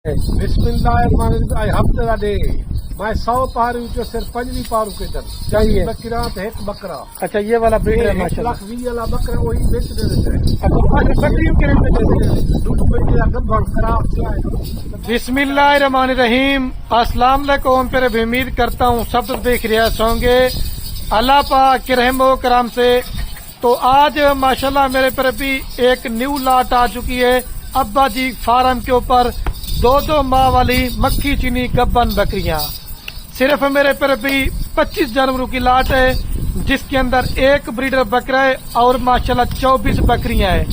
बिस्मिल्लाहिर्रहमानिर्रहीम हफ्ते का डे मैं 100 पारू जो सिर्फ 5वीं पारू के दर चाहिए। बकरा तो एक बकरा अच्छा ये वाला ब्रीड है माशाल्लाह। 1,20,000 वाला बकरा वही बेच दे देते हैं। बकरियों के रेट में दे देते हैं। दूध बेच दिया गब्बर खराब से आए। बिस्मिल्लाहिर्रहमानिर्रहीम। अस्सलाम वालेकुम। फिर भी उम्मीद करता हूँ सब तो देख रहे होंगे अल्लाह पाक के रहमो करम से। तो आज माशाल्लाह मेरे पर भी एक न्यू लाट आ चुकी है अब्बा जी फार्म के ऊपर। 2 माह वाली मक्खी चीनी गब्बन बकरियां सिर्फ मेरे पर भी 25 जानवरों की लाट है, जिसके अंदर एक ब्रीडर बकरा है और माशाल्लाह 24 बकरियां हैं।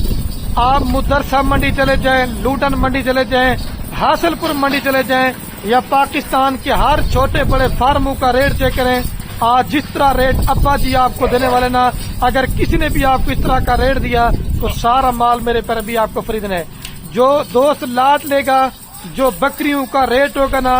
आप मुदरसा मंडी चले जाएं, लूटन मंडी चले जाएं, हासिलपुर मंडी चले जाएं या पाकिस्तान के हर छोटे बड़े फार्मों का रेट चेक करें। आज जिस तरह रेट अब्बा जी आपको देने वाले ना, अगर किसी ने भी आपको इस तरह का रेट दिया तो सारा माल मेरे पर भी आपको खरीदना है। जो दोस्त लाट लेगा, जो बकरियों का रेट होगा ना,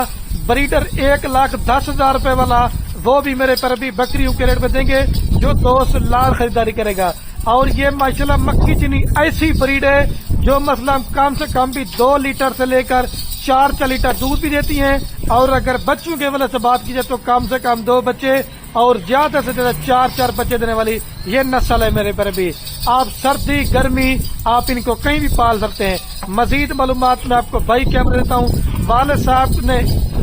ब्रीडर 1,10,000 रुपए वाला, वो भी मेरे पर भी बकरियों के रेट पे देंगे जो दोस्त लाल खरीदारी करेगा। और ये माशाल्लाह मक्खी चीनी ऐसी ब्रीड है जो मसलन कम से कम भी 2 लीटर से लेकर 4 लीटर दूध भी देती हैं। और अगर बच्चों के वाले से बात की जाए तो कम से कम 2 बच्चे और ज्यादा से ज्यादा 4 बच्चे देने वाली ये नस्ल है मेरे पर भी। आप सर्दी गर्मी आप इनको कहीं भी पाल सकते हैं। मजीद मालूमात मैं आपको भाई कैमरा देता हूँ। वाले साहब ने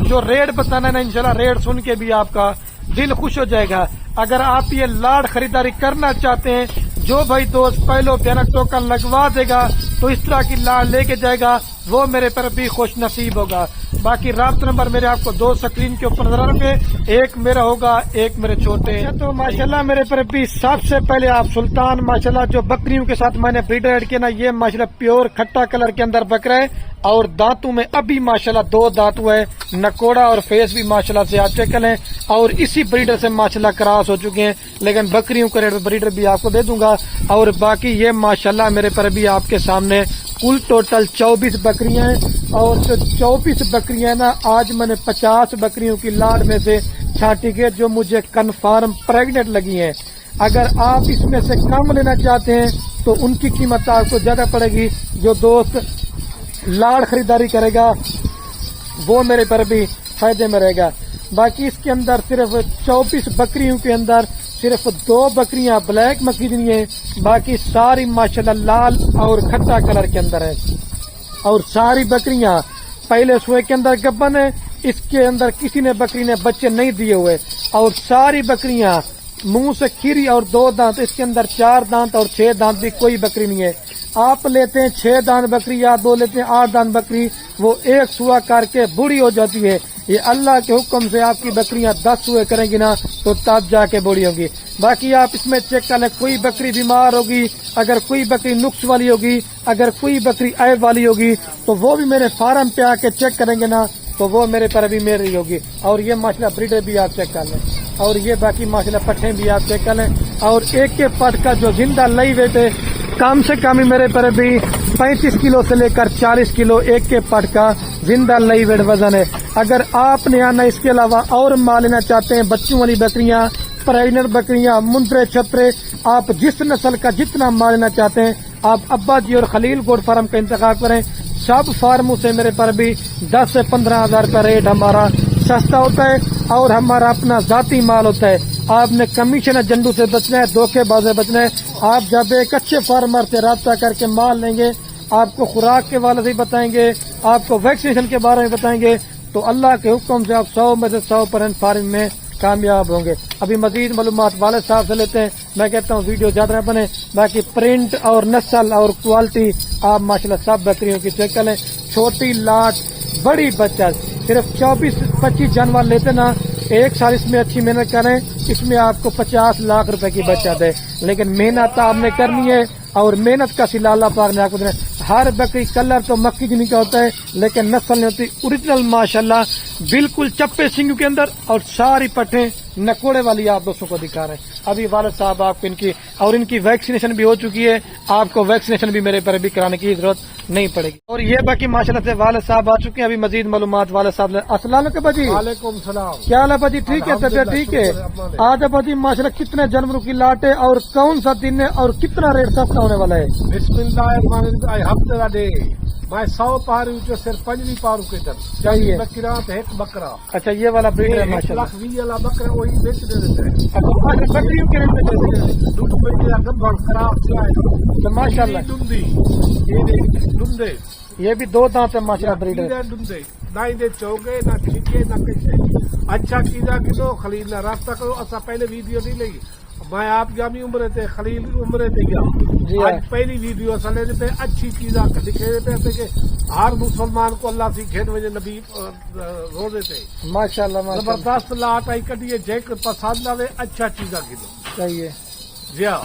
जो रेट बताना है इंशाल्लाह रेट सुन के भी आपका दिल खुश हो जाएगा। अगर आप ये लाड़ खरीदारी करना चाहते हैं, जो भाई दोस्त पहलो भयानक टोकन लगवा देगा तो इस तरह की लाड़ लेके जाएगा, वो मेरे पर भी खुश नसीब होगा। बाकी राब्ता नंबर मेरे आपको 2 स्क्रीन के ऊपर नजर रखे, एक मेरा होगा एक मेरे छोटे हैं। तो माशाल्लाह मेरे पर भी सबसे पहले आप सुल्तान माशाल्लाह जो बकरियों के साथ मैंने ब्रीडर ऐड किया ना, ये माशाल्लाह प्योर खट्टा कलर के अंदर बकरा है और दांतों में अभी माशाल्लाह 2 दांत हुआ है। नकोड़ा और फेस भी माशाल्लाह से अच्छे कल है और इसी ब्रीडर से माशाल्लाह क्रॉस हो चुके हैं। लेकिन बकरियों के रेट ब्रीडर भी आपको दे दूंगा। और बाकी ये माशाल्लाह मेरे पर भी आपके सामने कुल टोटल 24 बकरियां हैं। और जो 24 बकरियां हैं ना, आज मैंने 50 बकरियों की लाड़ में से छांटी के जो मुझे कन्फर्म प्रेग्नेंट लगी हैं। अगर आप इसमें से कम लेना चाहते हैं तो उनकी कीमत आपको ज्यादा पड़ेगी। जो दोस्त लाड़ खरीदारी करेगा वो मेरे पर भी फायदे में रहेगा। बाकी इसके अंदर सिर्फ 24 बकरियों के अंदर सिर्फ 2 बकरियां ब्लैक मक्खी चीनी है, बाकी सारी माशाल्लाह लाल और खट्टा कलर के अंदर है। और सारी बकरियां पहले सुए के अंदर गब्बन है, इसके अंदर किसी ने बकरी ने बच्चे नहीं दिए हुए। और सारी बकरियां मुंह से खीरी और 2 दांत, इसके अंदर 4 दांत और 6 दांत भी कोई बकरी नहीं है। आप लेते हैं 6 दांत बकरी या 2 लेते हैं 8 दांत बकरी, वो एक सुआ करके बूढ़ी हो जाती है। ये अल्लाह के हुक्म से आपकी बकरियां 10 सुए करेंगी ना तो तब जाके बूढ़ी होगी। बाकी आप इसमें चेक कर लें, कोई बकरी बीमार होगी, अगर कोई बकरी नुक्स वाली होगी, अगर कोई बकरी ऐब वाली होगी तो वो भी मेरे फार्म पे आके चेक करेंगे ना तो वो मेरे पर भी मेरी होगी। और ये माशाल्लाह ब्रीडर भी आप चेक कर लें। और ये बाकी माशाल्लाह पट्टे भी आप चेक कर लें। और एक एक पट का जो जिंदा लई वेट है कम से कम ही मेरे पर भी 35 किलो से लेकर 40 किलो एक के पट का जिंदा लई वेट वजन है। अगर आपने आना इसके अलावा और माल लेना चाहते हैं, बच्चों वाली बकरियां, प्रेग्नेंट बकरियां, मुंदरे छपरे, आप जिस नस्ल का जितना माल लेना चाहते हैं आप अब्बा जी और खलील गोड फार्म का इंतखाब करें। सब फार्मों से मेरे पर भी 10 से 15 हजार का रेट हमारा सस्ता होता है और हमारा अपना जाती माल होता है। आपने कमीशन एजेंटों से बचना है, धोखेबाज से बचना है। आप जब एक अच्छे फार्मर से राब्ता करके माल लेंगे, आपको खुराक के बारे में बताएंगे, आपको वैक्सीनेशन के बारे में बताएंगे, तो अल्लाह के हुक्म से आप 100 में से 100% फार्म में कामयाब होंगे। अभी मजीद मालूमात वाले साहब से लेते हैं। मैं कहता हूँ वीडियो ज्यादा न बने, बाकी प्रिंट और नस्ल और क्वालिटी आप माशाल्लाह सब बकरियों की चेक कर लें। छोटी लाट बड़ी बचत सिर्फ 24-25 जानवर लेते ना, एक साल इसमें अच्छी मेहनत करें, इसमें आपको 50 लाख रुपए की बचत है। लेकिन मेहनत आपने करनी है और मेहनत का सिला अल्लाह पाक ने आपको देना है। हर बकरी कलर तो मक्खी चीनी का होता है लेकिन नस्ल नहीं होती। ओरिजिनल माशाल्लाह बिल्कुल चप्पे सिंग के अंदर और सारी पट्टे नकोड़े वाली आप दोस्तों को दिखा रहे हैं। अभी वाले साहब आपको इनकी वैक्सीनेशन भी हो चुकी है, आपको वैक्सीनेशन भी मेरे पर भी कराने की जरूरत नहीं पड़ेगी। और ये बाकी माशाल्लाह से वाले साहब आ चुके हैं। अभी मजीद मालूमात वाले साहब। अस्सलाम वालेकुम जी। वालेकुम सलाम। क्या हाल है बाजी? ठीक है, तबियत ठीक है? आज बाजी माशाल्लाह कितने जानवरों की लाट है और कौन सा दिन है और कितना रेट सस्ता होने वाला है? बिस्मिल्लाहिर्रहमानिर्रहीम हफ्ते का डे میں 100 پارو جو صرف 5 پارو کے در صحیح ہے۔ بکرا تو ایک بکرا اچھا یہ والا بریڈر ہے 1 ماشاء لاکھ 20 والا بکرا وہی بیچ دیتے ہیں اللہ بکریوں کے ریٹ میں دے دیتے ہیں۔ دودھ بچے کا گبر خراب کیا ہے تو ماشاء اللہ ڈندی یہ دیکھ ڈندے یہ بھی 2 دانت ہے ماشاء اللہ بریڈر۔ ڈندے نہ اندے چوگے نہ کھچے نہ کچھ اچھا چیزاں کلو خلیل نہ رابطہ کرو اسا پہلے ویڈیو نہیں لئی میں آپ جامی عمرے تے خلیل عمرے تے گیا جی آج پہلی ویڈیو اصل لینے پہ اچھی چیزاں دکھے پہ کہ ہر مسلمان کو اللہ سی کھیل وجہ نبی روزے تے ماشاء اللہ ماشاء اللہ زبردست لاٹ آئی کٹیے جیک پسند آوے اچھا چیزاں کلو صحیح ہے۔ جی ہاں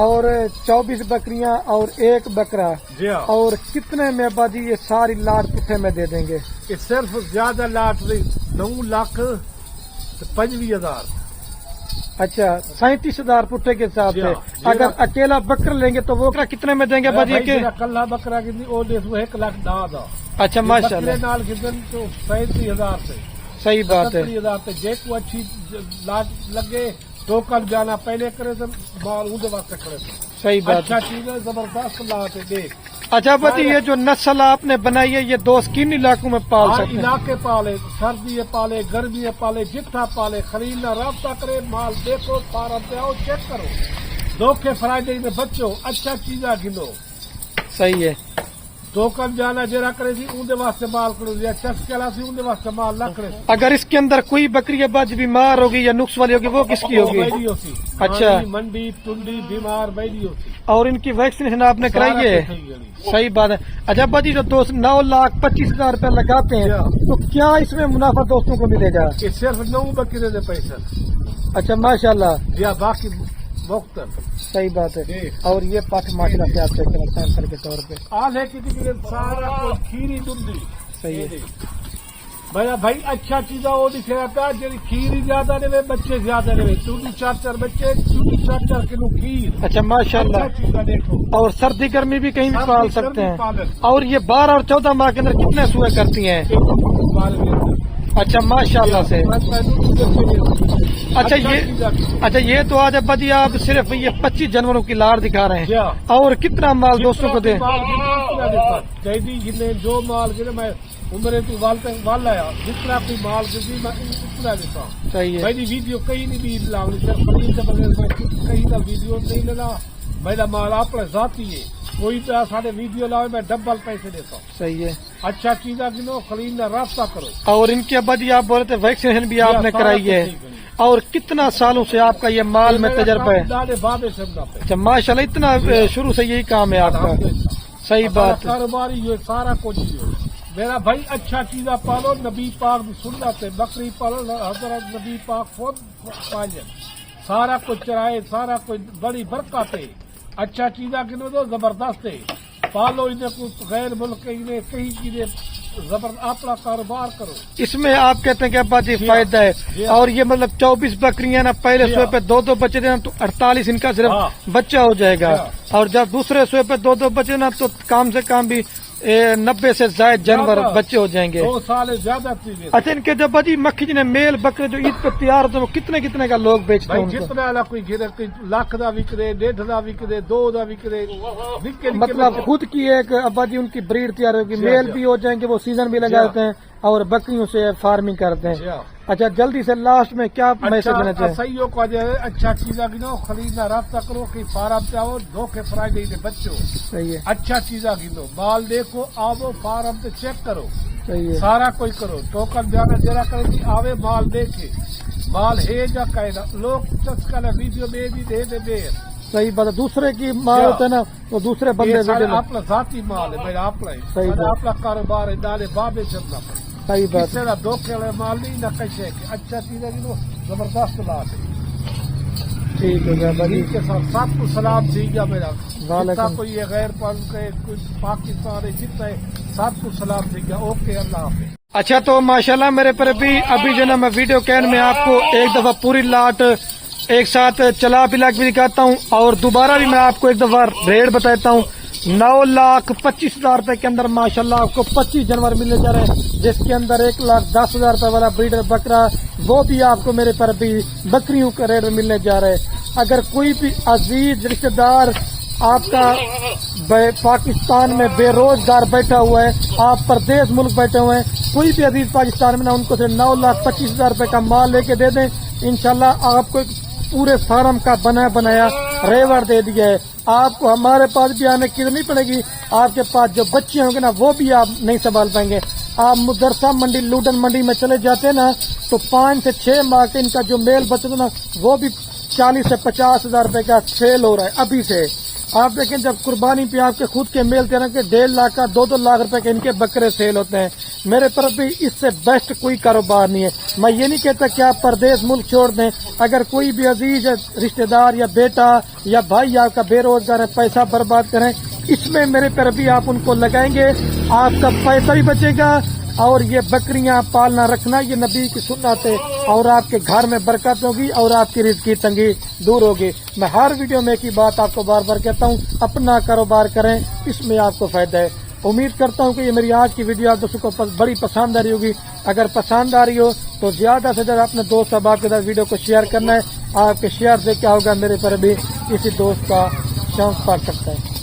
اور 24 بکریاں اور 1 بکرا جی ہاں اور کتنے میں ابا جی یہ ساری لاٹ کتنے میں دے دیں گے؟ یہ صرف زیادہ لاٹ نہیں 9 لاکھ 25,000 اچھا 37,000 پٹھے کے حساب جی سے ہاں، اگر اکیلا بکر لیں گے تو وہ کتنے میں دیں گے ابا جی کے؟ کلہ بکرا کی وہ 1 لاکھ 10 اچھا ماشاء بکرے اللہ نال گزن تو 35,000 سے صحیح بات ہے۔ 70,000 سے جے کو اچھی لاٹ لگے تو کل جانا پہلے کرے تو مال اون واسطے کرے تو صحیح بات اچھا ہے۔ چیز ہے زبردست لاٹ ہے دیکھ اچھا ابا جی یہ جو نسل آپ نے بنائی ہے یہ 2 کن علاقوں میں پال ہر سکتے ہیں؟ علاقے پالے سردی پالے گرمی پالے جتھا پالے خلیل نہ رابطہ کرے مال دیکھو فارم پہ آؤ چیک کرو دھوکے فرائیڈے میں بچو اچھا چیزاں گنو صحیح ہے۔ دو کل جانا جرا کرے سی اون واسطے مال کرو یا چس کلا سی اون واسطے مال نہ کرے اگر اس کے اندر کوئی بکری ابا جی بیمار ہوگی یا نقص والی ہوگی وہ کس کی ہوگی؟ بیلی ہوتی اچھا۔ منڈی ٹنڈی بیمار بیلی ہوتی اور ان کی ویکسینیشن آپ نے کرائی ہے؟ صحیح بات ہے۔ اچھا ابا جی جو 9,25,000 روپے لگاتے ہیں تو کیا اس میں منافع دوستوں کو ملے گا؟ یہ صرف 9 بکرے دے پیسہ اچھا ماشاء اللہ یا باقی مختلف صحیح بات ہے۔ جی۔ اور یہ پٹ ماشاء اللہ سے آپ چیک کریں سیمپل کے طور پہ آدھے کی سارا کچھ کھیری ڈنڈی صحیح ہے۔ بھائی بھائی اچھا چیزاں وہ دکھے رہتا جی کھیر زیادہ لے بچے زیادہ لے 4 بچے 4 کلو کھیر اچھا ماشاء اچھا اللہ۔ چیزاں دیکھو اور سردی گرمی بھی کہیں بھی سردی پال گرمی سکتے ہیں۔ پالن۔ اور یہ 12 اور 14 ماہ کے اندر کتنے سوئے کرتی ہیں؟ اچھا ماشاء اللہ سے۔ اچھا یہ تو آج ابا جی آپ صرف یہ 25 جانوروں کی لاڑ دکھا رہے ہیں اور کتنا مال دوستوں کو دیں؟ جن جو مال گرے میں عمرے تو وال آیا جتنا کوئی مال گری میں اتنا دیتا ہوں۔ صحیح ہے۔ میری ویڈیو کہیں نہیں بھی لاؤنی صرف خرید کے بغیر میں کہیں کا ویڈیو نہیں لینا میرا مال اپنے ذاتی ہے کوئی تو سارے ویڈیو لاؤ میں ڈبل پیسے دیتا ہوں۔ صحیح ہے۔ اچھا چیزاں گنو خرید نہ رابطہ کرو اور ان کے ابا جی آپ بول رہے تھے ویکسینیشن بھی آپ نے کرائی ہے اور کتنا سالوں سے آپ کا یہ مال میں تجربہ ہے؟ داڑے بابے سے نہ پہ اچھا ماشاء اللہ اتنا شروع سے یہی کام ہے آپ کا۔ صحیح بات ہے۔ کاروباری یہ سارا کچھ ہی ہے میرا بھائی اچھا چیزاں پالو نبی پاک بھی سننا سے بکری پالو حضرت نبی پاک خود پالے سارا کچھ چرائے سارا کچھ بڑی برکت ہے اچھا چیزاں گنو دو زبردست ہے پالو انہیں کچھ غیر ملک انہیں کہیں کی زبردست اپنا کاروبار کرو اس میں آپ کہتے ہیں کہ ابا جی فائدہ ہے اور یہ مطلب 24 بکریاں نا پہلے سوئے پہ 2 بچے دینا تو 48 ان کا صرف بچہ ہو جائے گا اور جب دوسرے سوئے پہ 2 بچے نا تو کام سے کام بھی 90 سے زائد جانور بچے ہو جائیں گے۔ 2 سال زیادہ چیزیں اچھا ان کے جب ابا جی مکھی جنہیں میل بکرے جو عید پہ تیار ہوتے ہیں وہ کتنے کا لوگ بیچتے ہیں بھائی ان کو؟ جتنا والا کوئی گھر کوئی لاکھ دا وکرے 1.5 دا وکرے 2 دا وکرے نکے مطلب خود کی ایک ابا جی ان کی بریڈ تیار ہوگی میل بھی ہو جائیں گے وہ سیزن بھی لگاتے ہیں اور بکریوں سے فارمنگ کرتے ہیں۔ اچھا جلدی سے لاسٹ میں کیا میسج دینا چاہیں؟ صحیح کو اچھا چیزاں گنو خریدنا رابطہ کرو کہ فارم پہ آؤ دھوکے فرائیڈے دے بچو صحیح ہے۔ اچھا چیزاں گنو مال دیکھو آو فارم پہ چیک کرو صحیح ہے۔ سارا کوئی کرو ٹوکن جانا جرا کرے کہ آوے مال دیکھے مال ہے جا کہنا لوگ چسکا ویڈیو میں بھی دے دے دے صحیح بات ہے دوسرے کی مال ہوتا ہے نا وہ دوسرے بندے ویڈیو میں اپنا ذاتی مال ہے میرا اپنا صحیح بات۔ اپنا کاروبار ہے دالے بابے چلنا پڑے صحیح بات ہے۔ کسی کا دھوکے والے مال نہیں نہ کشے کہ اچھا چیزیں گنو زبردست لاٹ ہے ٹھیک ہے ابا جی کے ساتھ سب کو سلام دیجیے میرا وعلیکم۔ جتنا کوئی یہ غیر پن کے کوئی پاکستان ہے جتنا ہے سب کو سلام دیجیے اوکے اللہ حافظ۔ اچھا تو ماشاءاللہ میرے پر ابھی جو نا میں ویڈیو کین میں آپ کو ایک دفعہ پوری لاٹ ایک ساتھ چلا پلا کے بھی دکھاتا ہوں اور دوبارہ بھی میں آپ کو ایک دفعہ ریٹ بتاتا ہوں 9,25,000 روپے کے اندر ماشاءاللہ آپ کو 25 جانور ملنے جا رہے ہیں جس کے اندر 1,10,000 روپے والا بریڈر بکرا وہ بھی آپ کو میرے پر بھی بکریوں کا ریٹ ملنے جا رہے ہیں۔ اگر کوئی بھی عزیز رشتہ دار آپ کا पाकिस्तान में बेरोजगार बैठा हुआ है, आप परदेश मुल्क बैठे हुए हैं, कोई भी अजीज पाकिस्तान में ना, उनको से 9,25,000 रुपए का माल लेके दे दें, इंशाल्लाह आपको एक पूरे फार्म का बनाया रेवर दे दिया है। आपको हमारे पास भी आने की नहीं पड़ेगी, आपके पास जो बच्चे होंगे ना वो भी आप नहीं संभाल पाएंगे। आप मुदरसा मंडी, लूडन मंडी में चले जाते ना तो 5 से 6 माह के इनका जो मेल बचता ना वो भी 40 से 50,000 रुपए का सेल हो रहा है अभी से। आप देखें जब कुर्बानी पे आपके खुद के मेल तेरह के 1.5 लाख का 2-2 लाख रुपए के इनके बकरे सेल होते हैं। मेरे तरफ भी इससे बेस्ट कोई कारोबार नहीं है। मैं ये नहीं कहता कि आप परदेश मुल्क छोड़ दें, अगर कोई भी अजीज रिश्तेदार या बेटा या भाई आपका बेरोजगार है, पैसा बर्बाद करें, इसमें मेरे तरफ भी आप उनको लगाएंगे, आपका पैसा भी बचेगा और ये बकरियां पालना रखना ये नबी की सुन्नत है और आपके घर में बरकत होगी और आपकी रिज़्क़ की तंगी दूर होगी। मैं हर वीडियो में एक ही बात आपको बार बार कहता हूँ, अपना कारोबार करें, इसमें आपको फायदा है। उम्मीद करता हूँ कि ये मेरी आज की वीडियो आप दोस्तों को बड़ी पसंद आ रही होगी। अगर पसंद आ रही हो तो ज्यादा से ज्यादा अपने दोस्त अहबाब के साथ वीडियो को शेयर करना है। आपके शेयर से क्या होगा, मेरे पर भी किसी दोस्त का चांस पड़ सकता है।